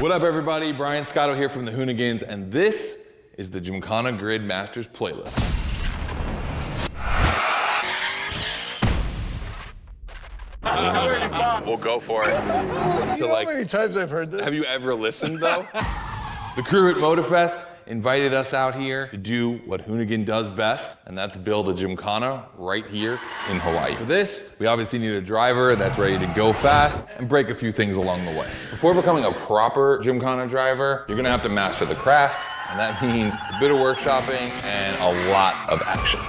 What up, everybody? Brian Scotto here from the Hoonigans, and this is the Gymkhana Grid Masters playlist. We'll go for it. You know how many times I've heard this? Have you ever listened, though? The crew at Motorfest invited us out here to do what Hoonigan does best, and that's build a Gymkhana right here in Hawaii. For this, we obviously need a driver that's ready to go fast and break a few things along the way. Before becoming a proper Gymkhana driver, you're gonna have to master the craft, and that means a bit of workshopping and a lot of action.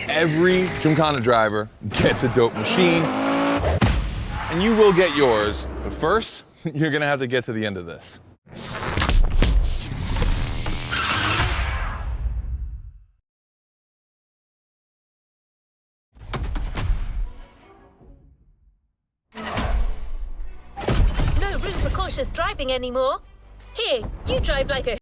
Every Gymkhana driver gets a dope machine, and you will get yours, but first, you're gonna have to get to the end of this. No room for cautious driving anymore. Here, you drive like a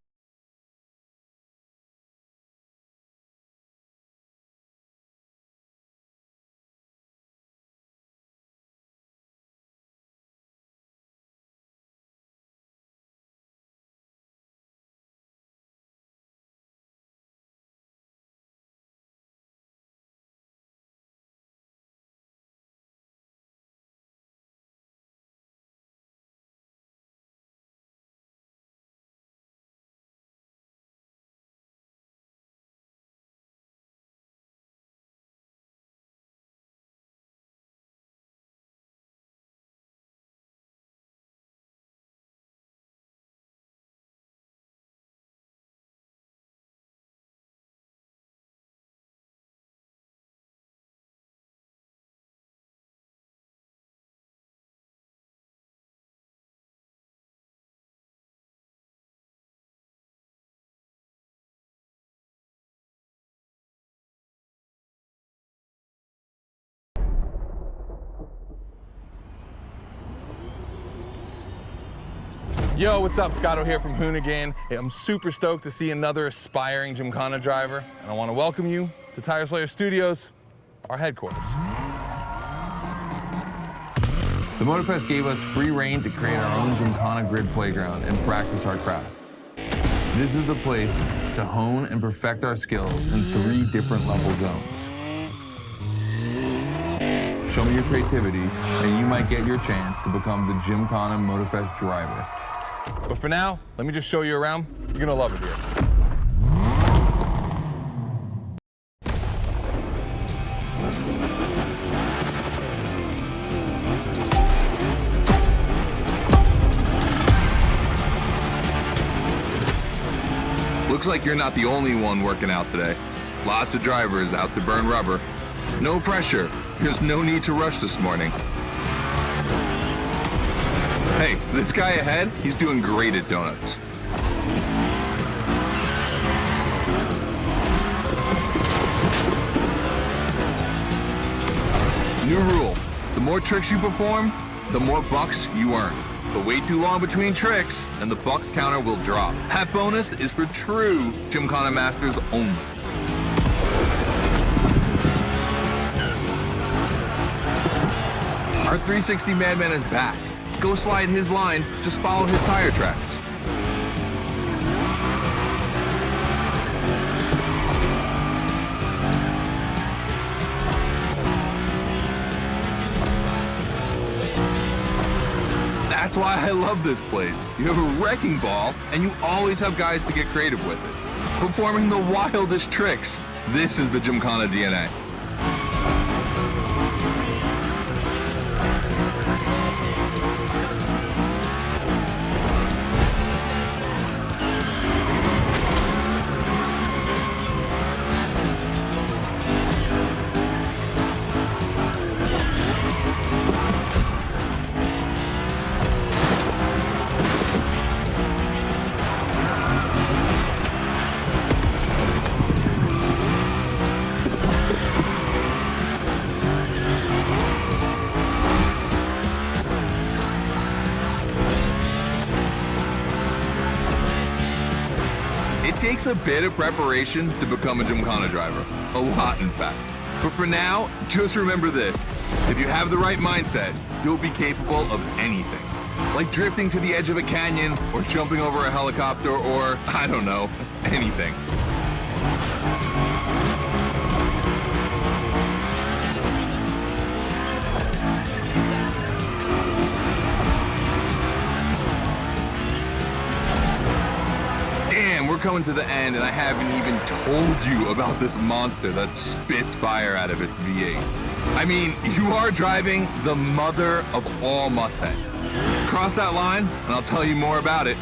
Yo, what's up? Scotto here from Hoonigan. Hey, I'm super stoked to see another aspiring Gymkhana driver, and I want to welcome you to Tire Slayer Studios, our headquarters. The Motorfest gave us free reign to create our own Gymkhana Grid playground and practice our craft. This is the place to hone and perfect our skills in 3 different level zones. Show me your creativity, and you might get your chance to become the Gymkhana Motorfest driver. But for now, let me just show you around. You're gonna love it here. Looks like you're not the only one working out today. Lots of drivers out to burn rubber. No pressure. There's no need to rush this morning. Hey, this guy ahead, he's doing great at donuts. New rule, the more tricks you perform, the more bucks you earn. But wait too long between tricks, and the bucks counter will drop. That bonus is for true Gymkhana Masters only. Our 360 Madman is back. Go slide his line, just follow his tire tracks. That's why I love this place. You have a wrecking ball, and you always have guys to get creative with it. Performing the wildest tricks. This is the Gymkhana DNA. It takes a bit of preparation to become a Gymkhana driver. A lot, in fact. But for now, just remember this. If you have the right mindset, you'll be capable of anything. Like drifting to the edge of a canyon, or jumping over a helicopter, or, I don't know, anything. Damn, we're coming to the end, and I haven't even told you about this monster that spits fire out of its V8. I mean, you are driving the mother of all Mustangs. Cross that line, and I'll tell you more about it.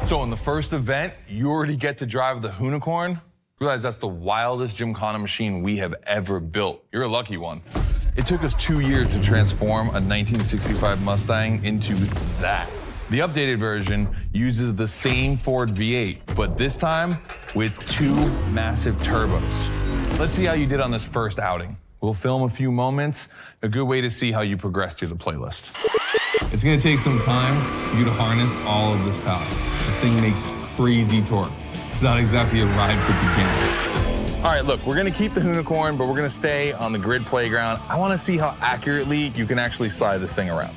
So in the first event, you already get to drive the Unicorn. Realize that's the wildest Gymkhana machine we have ever built. You're a lucky one. It took us 2 years to transform a 1965 Mustang into that. The updated version uses the same Ford V8, but this time with 2 massive turbos. Let's see how you did on this first outing. We'll film a few moments, a good way to see how you progress through the playlist. It's gonna take some time for you to harness all of this power. This thing makes crazy torque. It's not exactly a ride for beginners. All right, look, we're gonna keep the Unicorn, but we're gonna stay on the grid playground. I wanna see how accurately you can actually slide this thing around.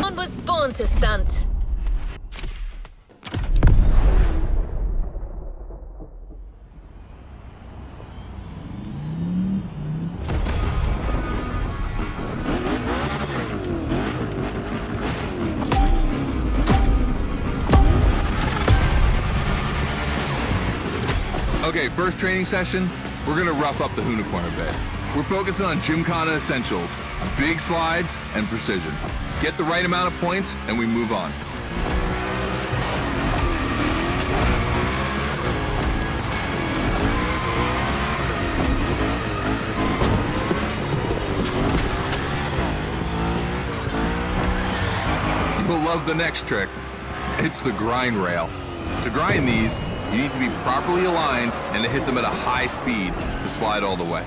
One was born to stunt. Okay, first training session, we're gonna rough up the Unicorn a bit. We're focusing on Gymkhana essentials, big slides and precision. Get the right amount of points and we move on. You'll love the next trick. It's the grind rail. To grind these, you need to be properly aligned and to hit them at a high speed to slide all the way.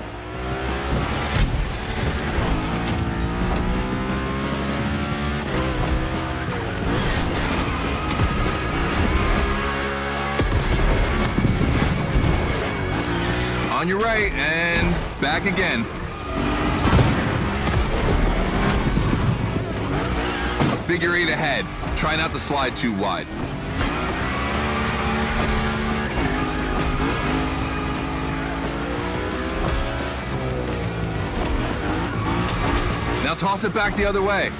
On your right and back again. A figure 8 ahead. Try not to slide too wide. Now toss it back the other way.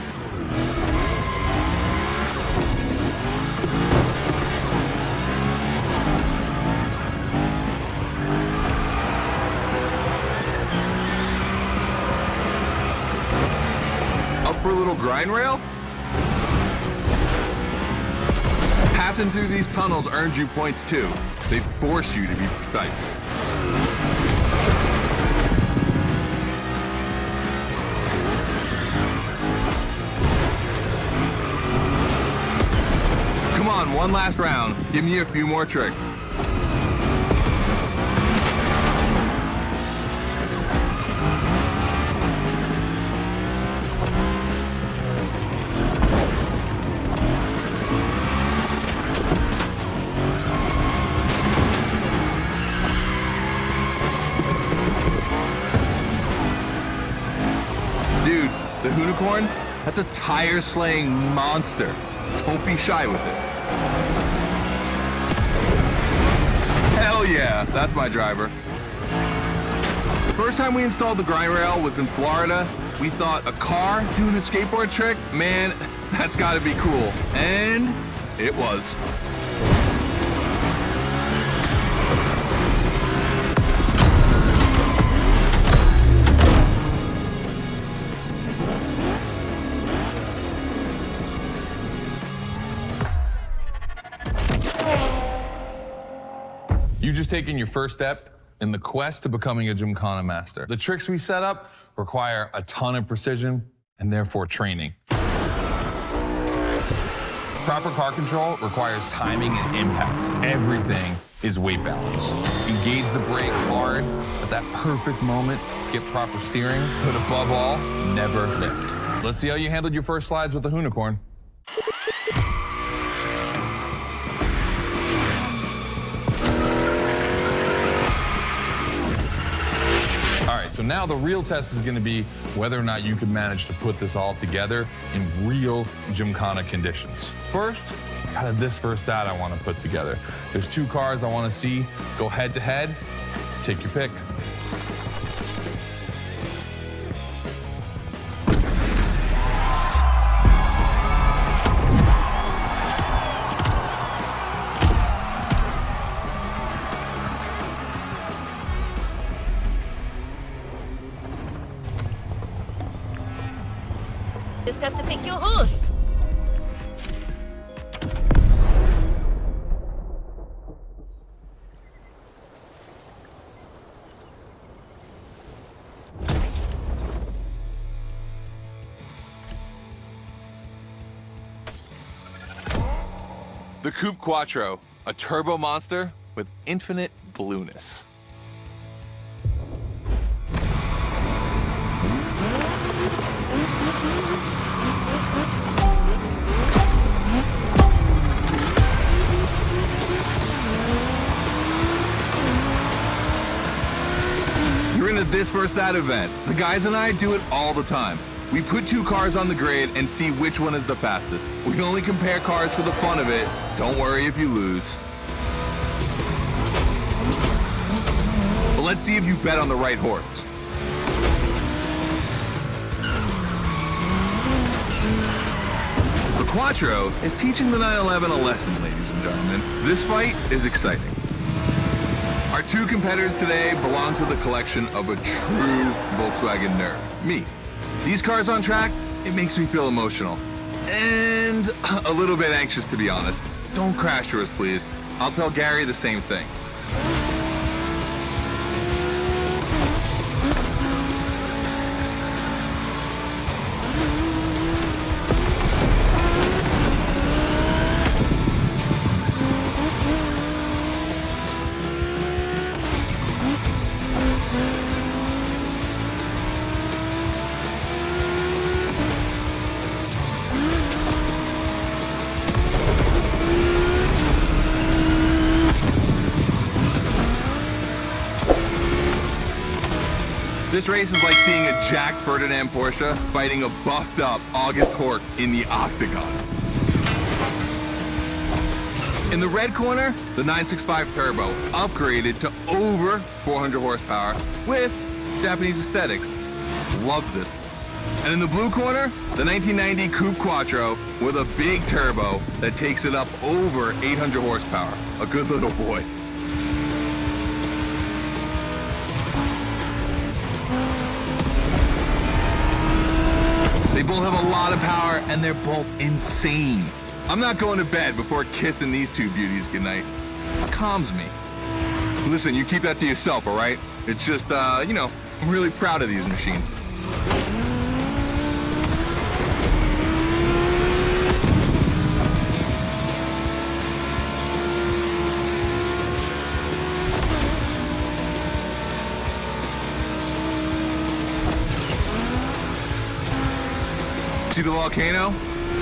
Up for a little grind rail? Passing through these tunnels earns you points too. They force you to be precise. Come on, one last round. Give me a few more tricks. Dude, the Unicorn, that's a tire-slaying monster. Don't be shy with it. Hell yeah, that's my driver. The first time we installed the grind rail was in Florida. We thought a car doing a skateboard trick? Man, that's gotta be cool. And it was. You've just taken your first step in the quest to becoming a Gymkhana master. The tricks we set up require a ton of precision and therefore training. Proper car control requires timing and impact. Everything is weight balance. Engage the brake hard at that perfect moment, get proper steering, but above all, never lift. Let's see how you handled your first slides with the Unicorn. All right, so now the real test is gonna be whether or not you can manage to put this all together in real Gymkhana conditions. First, out of this first stat I wanna put together. There's 2 cars I wanna see go head to head. Take your pick. Just have to pick your horse. The Coupe Quattro, a turbo monster with infinite blueness. You're into this first that event. The guys and I do it all the time. We put 2 cars on the grid and see which one is the fastest. We can only compare cars for the fun of it. Don't worry if you lose. But let's see if you bet on the right horse. The Quattro is teaching the 911 a lesson, ladies and gentlemen. This fight is exciting. Our 2 competitors today belong to the collection of a true Volkswagen nerd, me. These cars on track, it makes me feel emotional. And a little bit anxious, to be honest. Don't crash yours, please. I'll tell Gary the same thing. This race is like seeing a Jack Ferdinand Porsche fighting a buffed up August Hork in the octagon. In the red corner, the 965 Turbo, upgraded to over 400 horsepower with Japanese aesthetics. Love this. And in the blue corner, the 1990 Coupe Quattro with a big turbo that takes it up over 800 horsepower. A good little boy. They both have a lot of power, and they're both insane. I'm not going to bed before kissing these 2 beauties goodnight. It calms me. Listen, you keep that to yourself, all right? It's just, you know, I'm really proud of these machines. See the volcano?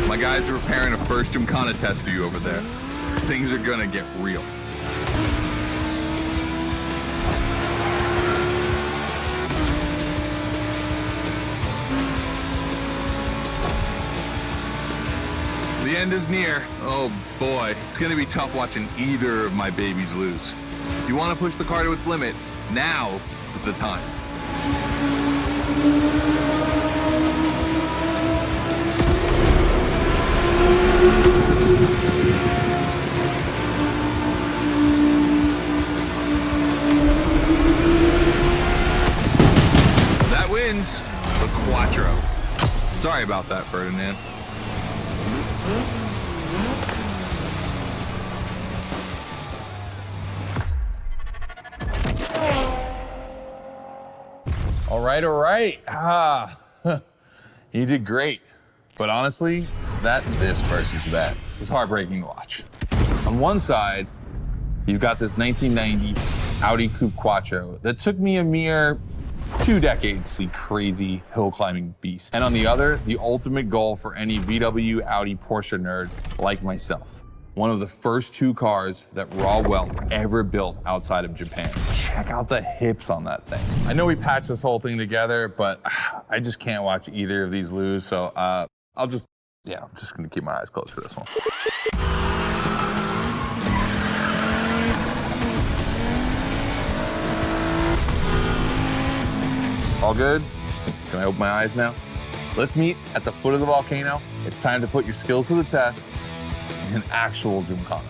My guys are preparing a first Gymkhana test for you over there. Things are gonna get real. The end is near. Oh boy, it's gonna be tough watching either of my babies lose. If you wanna push the car to its limit, now is the time. That wins the Quattro. Sorry about that, Ferdinand. All right. You did great. But honestly, this versus that was heartbreaking to watch. On one side, you've got this 1990 Audi Coupe Quattro that took me a mere 2 decades to see crazy hill climbing beast. And on the other, the ultimate goal for any VW, Audi, Porsche nerd like myself. One of the first 2 cars that Raw Welt ever built outside of Japan. Check out the hips on that thing. I know we patched this whole thing together, but I just can't watch either of these lose, so I'm just gonna keep my eyes closed for this one. All good? Can I open my eyes now? Let's meet at the foot of the volcano. It's time to put your skills to the test in an actual gymkhana.